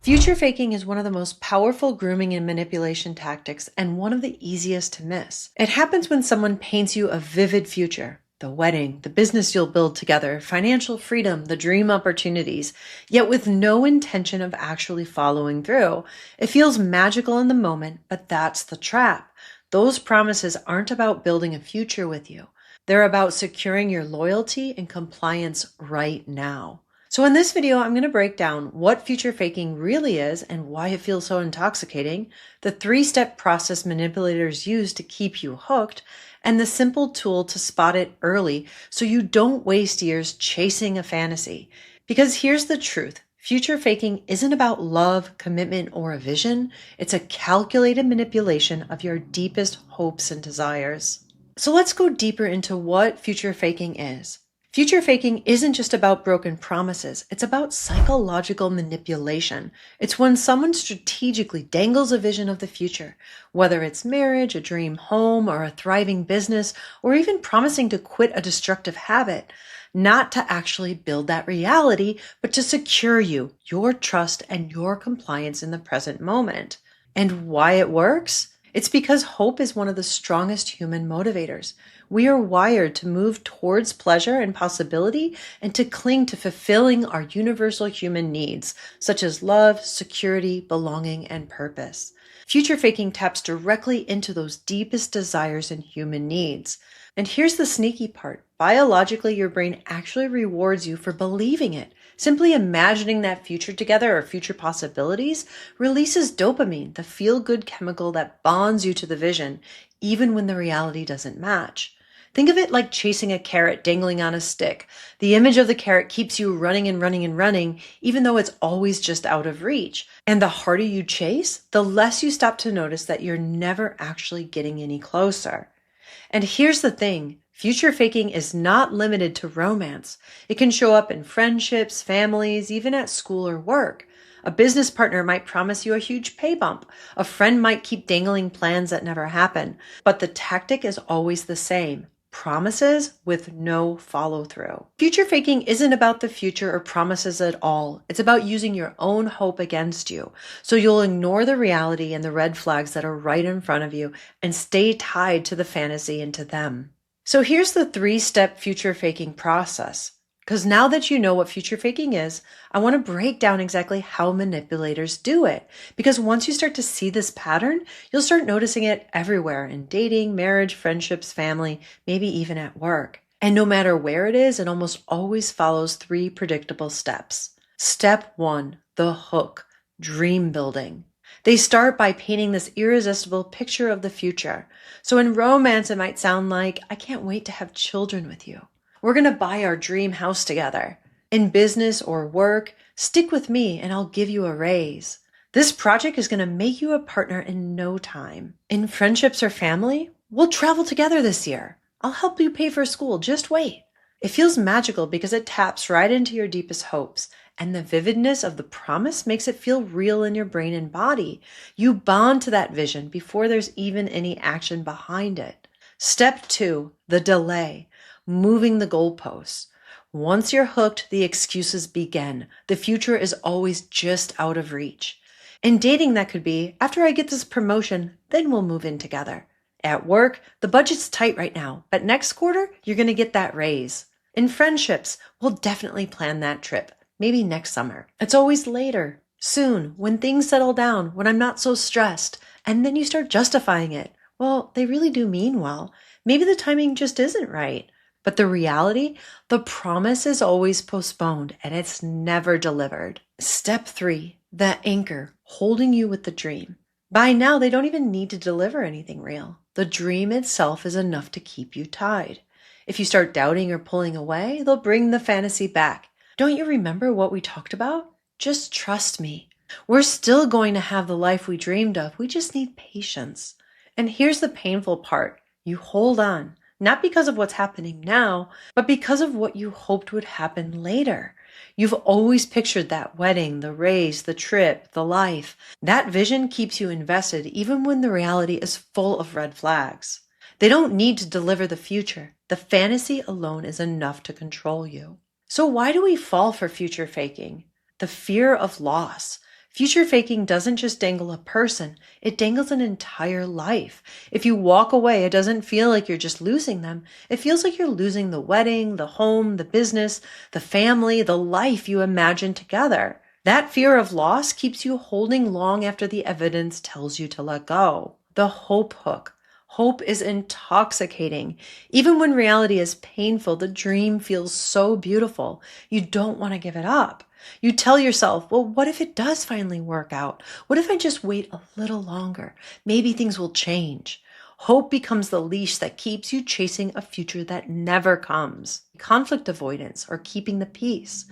Future faking is one of the most powerful grooming and manipulation tactics and one of the easiest to miss. It happens when someone paints you a vivid future. The wedding, the business you'll build together, financial freedom, the dream opportunities, yet with no intention of actually following through. It feels magical in the moment, but that's the trap. Those promises aren't about building a future with you. They're about securing your loyalty and compliance right now. So in this video, I'm going to break down what future faking really is and why it feels so intoxicating, the 3-step process manipulators use to keep you hooked, and the simple tool to spot it early so you don't waste years chasing a fantasy. Because here's the truth. Future faking isn't about love, commitment, or a vision. It's a calculated manipulation of your deepest hopes and desires. So let's go deeper into what future faking is. Future faking isn't just about broken promises. It's about psychological manipulation. It's when someone strategically dangles a vision of the future, whether it's marriage, a dream home, or a thriving business, or even promising to quit a destructive habit, not to actually build that reality, but to secure you, your trust, and your compliance in the present moment. And why it works? It's because hope is one of the strongest human motivators. We are wired to move towards pleasure and possibility and to cling to fulfilling our universal human needs, such as love, security, belonging, and purpose. Future faking taps directly into those deepest desires and human needs. And here's the sneaky part. Biologically, your brain actually rewards you for believing it. Simply imagining that future together or future possibilities releases dopamine, the feel-good chemical that bonds you to the vision, even when the reality doesn't match. Think of it like chasing a carrot dangling on a stick. The image of the carrot keeps you running and running and running, even though it's always just out of reach. And the harder you chase, the less you stop to notice that you're never actually getting any closer. And here's the thing. Future faking is not limited to romance. It can show up in friendships, families, even at school or work. A business partner might promise you a huge pay bump. A friend might keep dangling plans that never happen. But the tactic is always the same. Promises with no follow-through. Future faking isn't about the future or promises at all. It's about using your own hope against you. So you'll ignore the reality and the red flags that are right in front of you and stay tied to the fantasy and to them. So here's the 3-step future faking process. Because now that you know what future faking is, I want to break down exactly how manipulators do it. Because once you start to see this pattern, you'll start noticing it everywhere in dating, marriage, friendships, family, maybe even at work. And no matter where it is, it almost always follows 3 predictable steps. Step 1, the hook, dream building. They start by painting this irresistible picture of the future. So in romance, it might sound like, I can't wait to have children with you. We're going to buy our dream house together. In business or work, stick with me and I'll give you a raise. This project is going to make you a partner in no time. In friendships or family, we'll travel together this year. I'll help you pay for school. Just wait. It feels magical because it taps right into your deepest hopes, and the vividness of the promise makes it feel real in your brain and body. You bond to that vision before there's even any action behind it. Step 2, the delay. Moving the goalposts. Once you're hooked, the excuses begin. The future is always just out of reach. In dating, that could be, after I get this promotion, then we'll move in together. At work, the budget's tight right now, but next quarter, you're going to get that raise. In friendships, we'll definitely plan that trip, maybe next summer. It's always later, soon, when things settle down, when I'm not so stressed, and then you start justifying it. Well, they really do mean well. Maybe the timing just isn't right. But the reality, the promise is always postponed and it's never delivered. Step 3, the anchor, holding you with the dream. By now, they don't even need to deliver anything real. The dream itself is enough to keep you tied. If you start doubting or pulling away, they'll bring the fantasy back. Don't you remember what we talked about? Just trust me. We're still going to have the life we dreamed of. We just need patience. And here's the painful part. You hold on. Not because of what's happening now, but because of what you hoped would happen later. You've always pictured that wedding, the raise, the trip, the life. That vision keeps you invested even when the reality is full of red flags. They don't need to deliver the future. The fantasy alone is enough to control you. So why do we fall for future faking? The fear of loss. Future faking doesn't just dangle a person, it dangles an entire life. If you walk away, it doesn't feel like you're just losing them. It feels like you're losing the wedding, the home, the business, the family, the life you imagined together. That fear of loss keeps you holding long after the evidence tells you to let go. The hope hook. Hope is intoxicating. Even when reality is painful, the dream feels so beautiful. You don't want to give it up. You tell yourself, well, what if it does finally work out? What if I just wait a little longer? Maybe things will change. Hope becomes the leash that keeps you chasing a future that never comes. Conflict avoidance or keeping the peace.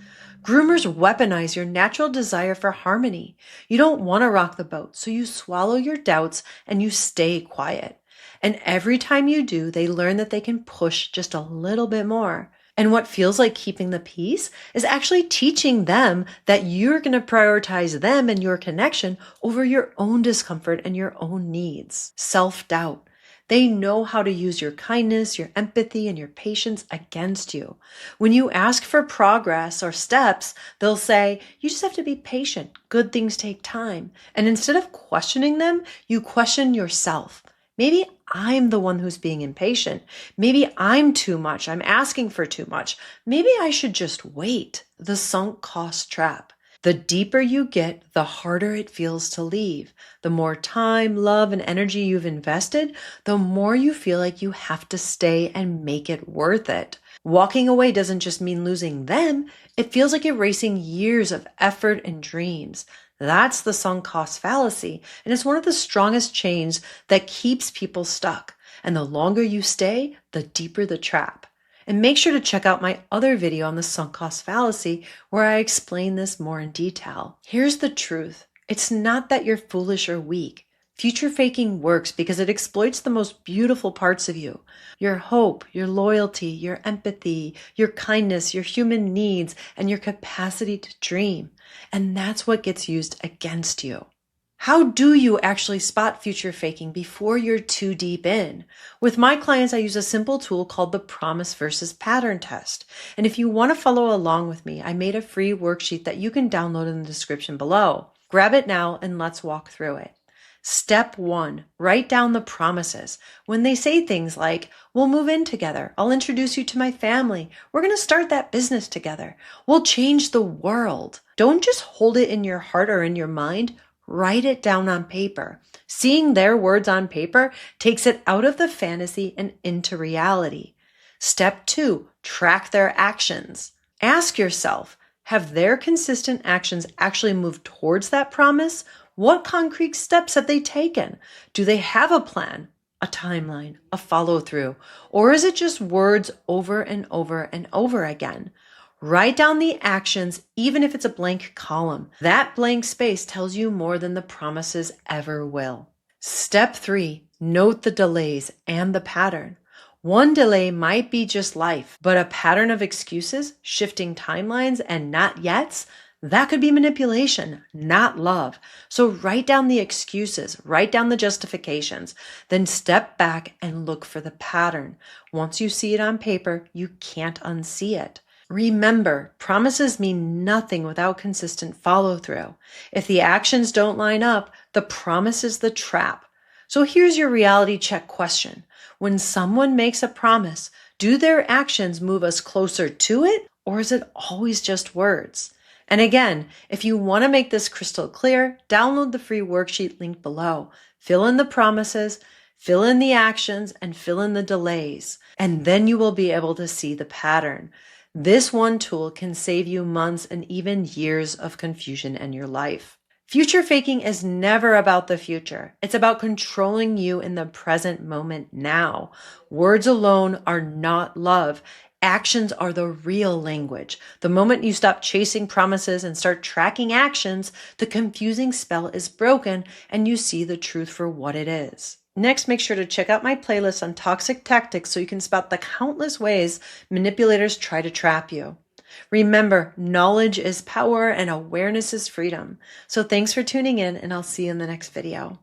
Groomers weaponize your natural desire for harmony. You don't want to rock the boat, so you swallow your doubts and you stay quiet. And every time you do, they learn that they can push just a little bit more. And what feels like keeping the peace is actually teaching them that you're going to prioritize them and your connection over your own discomfort and your own needs. Self-doubt. They know how to use your kindness, your empathy, and your patience against you. When you ask for progress or steps, they'll say, you just have to be patient. Good things take time. And instead of questioning them, you question yourself. Maybe I'm the one who's being impatient. Maybe I'm too much. I'm asking for too much. Maybe I should just wait. The sunk cost trap. The deeper you get, the harder it feels to leave. The more time, love, and energy you've invested, the more you feel like you have to stay and make it worth it. Walking away doesn't just mean losing them. It feels like erasing years of effort and dreams. That's the sunk cost fallacy, and it's one of the strongest chains that keeps people stuck. And the longer you stay, the deeper the trap. And make sure to check out my other video on the sunk cost fallacy where I explain this more in detail. Here's the truth. It's not that you're foolish or weak. Future faking works because it exploits the most beautiful parts of you. Your hope, your loyalty, your empathy, your kindness, your human needs, and your capacity to dream. And that's what gets used against you. How do you actually spot future faking before you're too deep in? With my clients, I use a simple tool called the promise versus pattern test. And if you want to follow along with me, I made a free worksheet that you can download in the description below. Grab it now and let's walk through it. Step 1, write down the promises. When they say things like, we'll move in together, I'll introduce you to my family, we're going to start that business together, we'll change the world. Don't just hold it in your heart or in your mind, write it down on paper. Seeing their words on paper takes it out of the fantasy and into reality. Step 2, track their actions. Ask yourself, have their consistent actions actually moved towards that promise? What concrete steps have they taken? Do they have a plan, a timeline, a follow-through? Or is it just words over and over and over again? Write down the actions, even if it's a blank column. That blank space tells you more than the promises ever will. Step 3, note the delays and the pattern. One delay might be just life, but a pattern of excuses, shifting timelines, and not yets, that could be manipulation, not love. So write down the excuses, write down the justifications, then step back and look for the pattern. Once you see it on paper, you can't unsee it. Remember, promises mean nothing without consistent follow-through. If the actions don't line up, the promise is the trap. So here's your reality check question. When someone makes a promise, do their actions move us closer to it, or is it always just words? And again, if you want to make this crystal clear, download the free worksheet linked below. Fill in the promises, fill in the actions, and fill in the delays. And then you will be able to see the pattern. This one tool can save you months and even years of confusion in your life. Future faking is never about the future. It's about controlling you in the present moment now. Words alone are not love. Actions are the real language. The moment you stop chasing promises and start tracking actions, the confusing spell is broken and you see the truth for what it is. Next, make sure to check out my playlist on toxic tactics so you can spot the countless ways manipulators try to trap you. Remember, knowledge is power and awareness is freedom. So thanks for tuning in, and I'll see you in the next video.